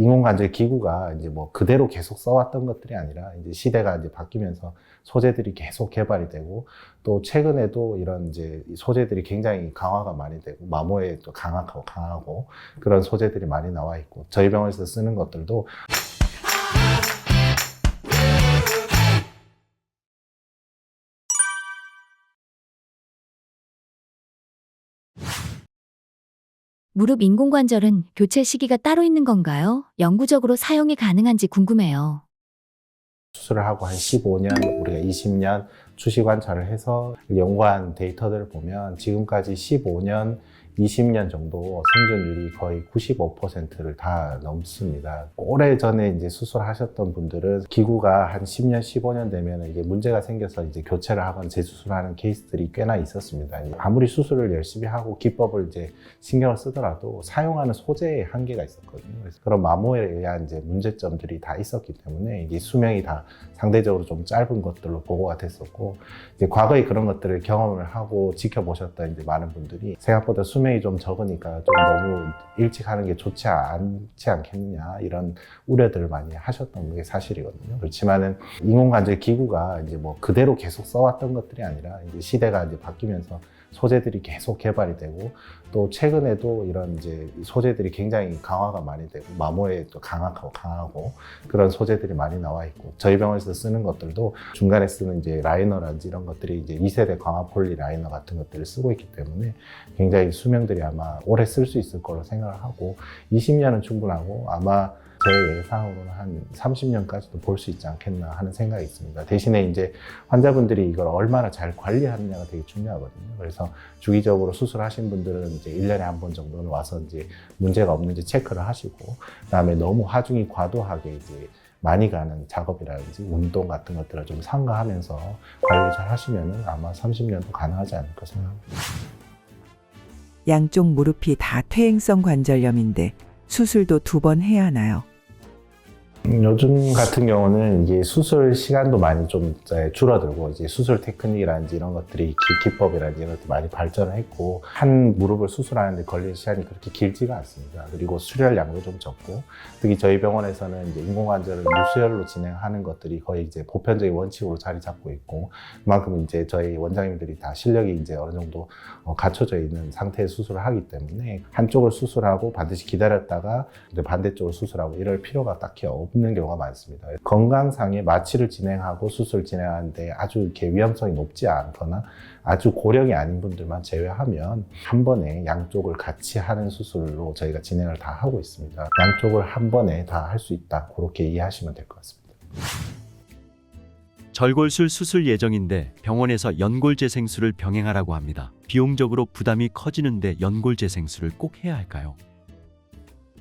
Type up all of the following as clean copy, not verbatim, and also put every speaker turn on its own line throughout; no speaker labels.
인공관절 기구가 이제 뭐 그대로 계속 써왔던 것들이 아니라 이제 시대가 이제 바뀌면서 소재들이 계속 개발이 되고 또 최근에도 이런 이제 소재들이 굉장히 강화가 많이 되고 마모에 또 강하고 그런 소재들이 많이 나와 있고 저희 병원에서 쓰는 것들도
무릎 인공관절은 교체 시기가 따로 있는 건가요? 영구적으로 사용이 가능한지 궁금해요.
수술을 하고 한 15년, 우리가 20년 추시 관찰을 해서 연구한 데이터들을 보면 지금까지 15년, 20년 정도 생존율이 거의 95%를 다 넘습니다. 오래전에 이제 수술하셨던 분들은 기구가 한 10년, 15년 되면 이게 문제가 생겨서 이제 교체를 하거나 재수술하는 케이스들이 꽤나 있었습니다. 아무리 수술을 열심히 하고 기법을 이제 신경을 쓰더라도 사용하는 소재에 한계가 있었거든요. 그래서 그런 마모에 의한 이제 문제점들이 다 있었기 때문에 이게 수명이 다 상대적으로 좀 짧은 것들로 보고가 됐었고, 이제 과거에 그런 것들을 경험을 하고 지켜보셨던 이제 많은 분들이 생각보다 수명이 좀 적으니까 좀 너무 일찍 하는 게 좋지 않지 않겠느냐 이런 우려들을 많이 하셨던 게 사실이거든요. 그렇지만은 인공관절 기구가 이제 뭐 그대로 계속 써왔던 것들이 아니라 이제 시대가 이제 바뀌면서 소재들이 계속 개발이 되고 또 최근에도 이런 이제 소재들이 굉장히 강화가 많이 되고 마모에 또 강하고 그런 소재들이 많이 나와 있고 저희 병원에서 쓰는 것들도 중간에 쓰는 이제 라이너라든지 이런 것들이 이제 2세대 강화 폴리 라이너 같은 것들을 쓰고 있기 때문에 굉장히 수명들이 아마 오래 쓸 수 있을 거로 생각을 하고 20년은 충분하고 아마 제 예상으로는 한 30년까지도 볼 수 있지 않겠나 하는 생각이 있습니다. 대신에 이제 환자분들이 이걸 얼마나 잘 관리하느냐가 되게 중요하거든요. 그래서 주기적으로 수술하신 분들은 이제 1년에 한 번 정도는 와서 이제 문제가 없는지 체크를 하시고, 그다음에 너무 하중이 과도하게 이제 많이 가는 작업이라든지 운동 같은 것들을 좀 삼가하면서 관리 잘 하시면은 아마 30년도 가능하지 않을까 생각합니다.
양쪽 무릎이 다 퇴행성 관절염인데 수술도 2번 해야 하나요?
요즘 같은 경우는 이게 수술 시간도 많이 좀 줄어들고 이제 수술 테크닉이라든지 이런 것들이 기법이라든지 이런 것들이 많이 발전을 했고 한 무릎을 수술하는데 걸리는 시간이 그렇게 길지가 않습니다. 그리고 수혈량도 좀 적고 특히 저희 병원에서는 이제 인공관절을 무수혈로 진행하는 것들이 거의 이제 보편적인 원칙으로 자리 잡고 있고 그만큼 이제 저희 원장님들이 다 실력이 이제 어느 정도 갖춰져 있는 상태의 수술을 하기 때문에 한쪽을 수술하고 반드시 기다렸다가 이제 반대쪽을 수술하고 이럴 필요가 딱히 없는 경우가 많습니다. 건강상의 마취를 진행하고 수술 진행하는데 아주 이렇게 위험성이 높지 않거나 아주 고령이 아닌 분들만 제외하면 한 번에 양쪽을 같이 하는 수술로 저희가 진행을 다 하고 있습니다. 양쪽을 한 번에 다 할 수 있다. 그렇게 이해하시면 될 것 같습니다.
절골술 수술 예정인데 병원에서 연골재생술을 병행하라고 합니다. 비용적으로 부담이 커지는데 연골재생술을 꼭 해야 할까요?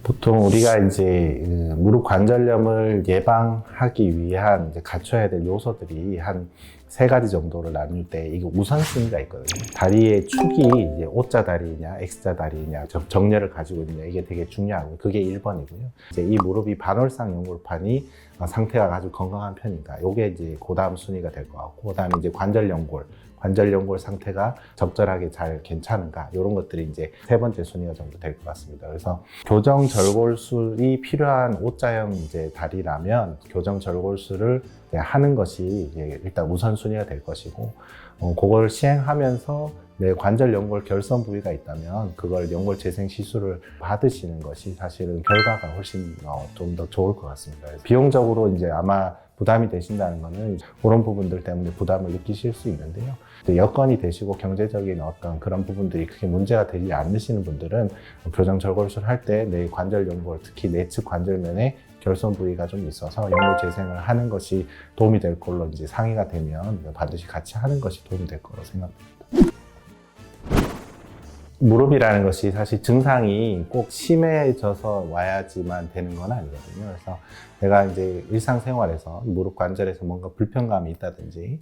보통 우리가 이제 무릎 관절염을 예방하기 위한 이제 갖춰야 될 요소들이 한 3가지 정도를 나눌 때 이게 우선순위가 있거든요. 다리의 축이 이제 O자 다리냐, X자 다리냐, 정렬을 가지고 있느냐 이게 되게 중요하고 그게 1번이고요. 이제 이 무릎이 반월상 연골판이 상태가 아주 건강한 편인가, 이게 이제 그다음 순위가 될 것 같고, 그다음에 이제 관절연골 상태가 적절하게 잘 괜찮은가 이런 것들이 이제 3번째 순위가 정도 될 것 같습니다. 그래서 교정 절골술이 필요한 O자형 이제 다리라면 교정 절골술을 하는 것이 일단 우선순위가 될 것이고 그걸 시행하면서 내 관절 연골 결손 부위가 있다면 그걸 연골 재생 시술을 받으시는 것이 사실은 결과가 훨씬 좀 더 좋을 것 같습니다. 비용적으로 이제 아마 부담이 되신다는 거는 그런 부분들 때문에 부담을 느끼실 수 있는데요. 여건이 되시고 경제적인 어떤 그런 부분들이 크게 문제가 되지 않으시는 분들은 교정 절골술 할 때 내 관절 연골, 특히 내측 관절면에 결손 부위가 좀 있어서 연골 재생을 하는 것이 도움이 될 걸로 이제 상의가 되면 반드시 같이 하는 것이 도움이 될 거라고 생각합니다. 무릎이라는 것이 사실 증상이 꼭 심해져서 와야지만 되는 건 아니거든요. 그래서 내가 이제 일상생활에서 무릎 관절에서 뭔가 불편감이 있다든지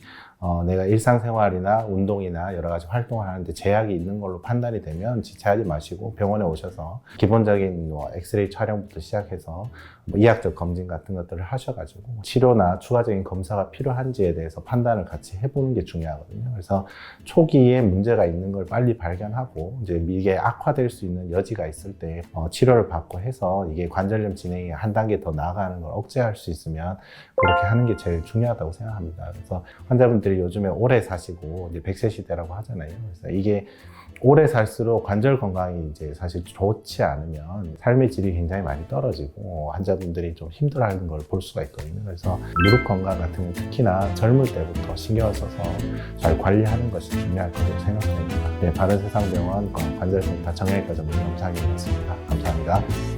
내가 일상생활이나 운동이나 여러 가지 활동을 하는데 제약이 있는 걸로 판단이 되면 지체하지 마시고 병원에 오셔서 기본적인 엑스레이 촬영부터 시작해서 이학적 검진 같은 것들을 하셔가지고 치료나 추가적인 검사가 필요한지에 대해서 판단을 같이 해보는 게 중요하거든요. 그래서 초기에 문제가 있는 걸 빨리 발견하고 이제 이게 악화될 수 있는 여지가 있을 때 치료를 받고 해서 이게 관절염 진행이 한 단계 더 나아가는 걸 억제할 수 있으면 그렇게 하는 게 제일 중요하다고 생각합니다. 그래서 환자분들이 요즘에 오래 사시고 이제 100세 시대라고 하잖아요. 그래서 이게 오래 살수록 관절 건강이 이제 사실 좋지 않으면 삶의 질이 굉장히 많이 떨어지고 환자분들이 좀 힘들어하는 걸 볼 수가 있거든요. 그래서 무릎 건강 같은 경우 특히나 젊을 때부터 신경을 써서 잘 관리하는 것이 중요할 거라고 생각됩니다. 네, 바른세상병원 관절센터 정형외과 전문 의사이었습니다. 감사합니다.